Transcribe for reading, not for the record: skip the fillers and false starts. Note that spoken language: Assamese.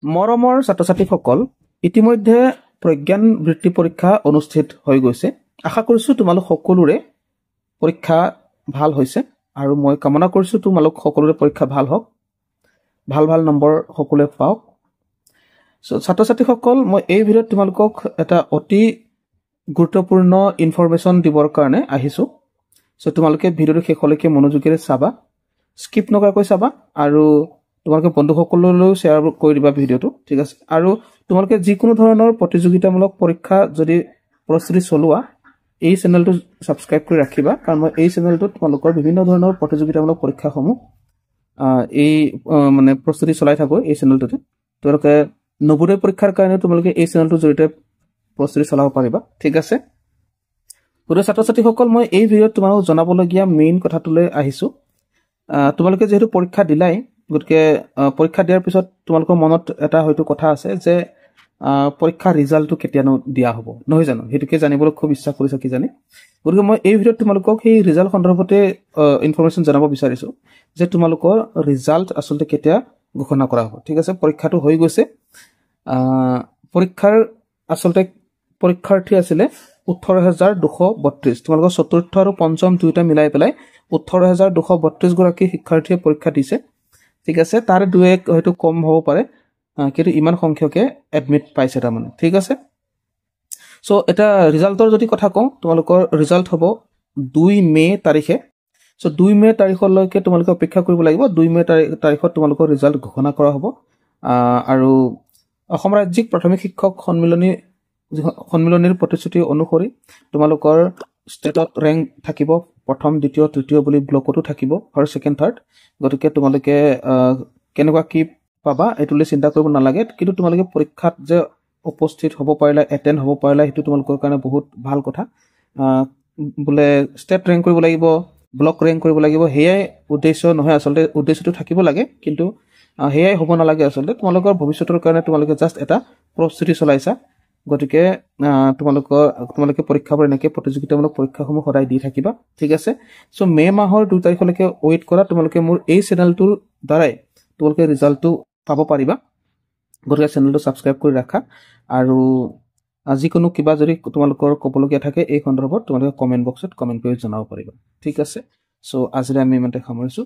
মৰমৰ ছাত্ৰ-ছাত্ৰীসকল, ইতিমধ্যে প্ৰজ্ঞান বৃত্তি পৰীক্ষা অনুষ্ঠিত হৈ গৈছে। আশা কৰিছোঁ তোমালোক সকলোৰে পৰীক্ষা ভাল হৈছে আৰু মই কামনা কৰিছোঁ তোমালোক সকলোৰে পৰীক্ষা ভাল হওক, ভাল নম্বৰ সকলোৱে পাওক। ছাত্ৰ-ছাত্ৰীসকল, মই এই ভিডিঅ'ত তোমালোকক এটা অতি গুৰুত্বপূৰ্ণ ইনফৰমেশ্যন দিবৰ কাৰণে আহিছোঁ। তোমালোকে ভিডিঅ'টো শেষলৈকে মনোযোগেৰে চাবা, স্কিপ নকৰাকৈ চাবা আৰু তোমালোকে বন্ধুসকললৈও শ্বেয়াৰ কৰি দিবা ভিডিঅ'টো, ঠিক আছে। আৰু তোমালোকে যিকোনো ধৰণৰ প্ৰতিযোগিতামূলক পৰীক্ষা যদি প্ৰস্তুতি চলোৱা, এই চেনেলটো ছাবস্ক্ৰাইব কৰি ৰাখিবা, কাৰণ মই এই চেনেলটোত তোমালোকৰ বিভিন্ন ধৰণৰ প্ৰতিযোগিতামূলক পৰীক্ষাসমূহ এই মানে প্ৰস্তুতি চলাই থাকোঁ এই চেনেলটোতে। তোমালোকে নবোদয় পৰীক্ষাৰ কাৰণে তোমালোকে এই চেনেলটোৰ জৰিয়তে প্ৰস্তুতি চলাব পাৰিবা, ঠিক আছে। গতিকে ছাত্ৰ-ছাত্ৰীসকল, মই এই ভিডিঅ'ত তোমালোকক জনাবলগীয়া মেইন কথাটোলৈ আহিছোঁ। তোমালোকে যিহেতু পৰীক্ষা দিলাই, গতিকে পৰীক্ষা দিয়াৰ পিছত তোমালোকৰ মনত এটা হয়তো কথা আছে যে পৰীক্ষাৰ ৰিজাল্টটো কেতিয়ানো দিয়া হ'ব, নহয় জানো? সেইটোকে জানিবলৈ খুব ইচ্ছা কৰিছা কিজানি। গতিকে মই এই ভিডিঅ'ত তোমালোকক সেই ৰিজাল্ট সন্দৰ্ভতে ইনফৰমেশ্যন জনাব বিচাৰিছোঁ যে তোমালোকৰ ৰিজাল্ট আচলতে কেতিয়া ঘোষণা কৰা হ'ব, ঠিক আছে। পৰীক্ষাটো হৈ গৈছে। পৰীক্ষাৰ আচলতে পৰীক্ষাৰ্থী আছিলে 18,232। তোমালোকৰ চতুৰ্থ আৰু পঞ্চম দুয়োটা মিলাই পেলাই 18,232 গৰাকী শিক্ষাৰ্থীয়ে পৰীক্ষা দিছে, ঠিক আছে। তাৰে দুই এক হয়তো কম হ'ব পাৰে, কিন্তু ইমান সংখ্যকে এডমিট পাইছে তাৰমানে, ঠিক আছে। এটা ৰিজাল্টৰ যদি কথা কওঁ, তোমালোকৰ ৰিজাল্ট হ'ব 2 মে তাৰিখে। 2 মে তাৰিখলৈকে তোমালোকে অপেক্ষা কৰিব লাগিব। 2 মে তাৰিখত তোমালোকৰ ৰিজাল্ট ঘোষণা কৰা হ'ব। আৰু অসম ৰাজ্যিক প্ৰাথমিক শিক্ষক সন্মিলনীৰ প্ৰতিশ্ৰুতি অনুসৰি তোমালোকৰ ষ্টেটত ৰেংক থাকিব, প্ৰথম, দ্বিতীয়, তৃতীয় বুলি ব্লকতো থাকিব, ফাৰ্ষ্ট, ছেকেণ্ড, থাৰ্ড। গতিকে তোমালোকে কেনেকুৱা কি পাবা এইটোলৈ চিন্তা কৰিব নালাগে, কিন্তু তোমালোকে পৰীক্ষাত যে উপস্থিত হ'ব পাৰিলা, এটেণ্ড হ'ব পাৰিলা, সেইটো তোমালোকৰ কাৰণে বহুত ভাল কথা। বোলে ষ্টেট ৰেংক কৰিব লাগিব, ব্লক ৰেংক কৰিব লাগিব, সেয়াই উদ্দেশ্য নহয় আচলতে। উদ্দেশ্যটো থাকিব লাগে, কিন্তু সেয়াই হ'ব নালাগে আচলতে। তোমালোকৰ ভৱিষ্যতৰ কাৰণে তোমালোকে জাষ্ট এটা প্ৰস্তুতি চলাইছা। গতিকে তোমালোকে পৰীক্ষাবোৰ এনেকৈ প্ৰতিযোগিতামূলক পৰীক্ষাসমূহ সদায় দি থাকিবা, ঠিক আছে। মে মাহৰ 2 তাৰিখলৈকে ৱেইট কৰা। তোমালোকে মোৰ এই চেনেলটোৰ দ্বাৰাই তোমালোকে ৰিজাল্টটো পাব পাৰিবা। গতিকে চেনেলটো ছাবস্ক্ৰাইব কৰি ৰাখা আৰু যিকোনো কিবা যদি তোমালোকৰ ক'বলগীয়া থাকে এই সন্দৰ্ভত তোমালোকে কমেণ্ট বক্সত কমেণ্ট কৰি জনাব পাৰিবা, ঠিক আছে। আজিলৈ আমি ইমানতে সামৰিছোঁ।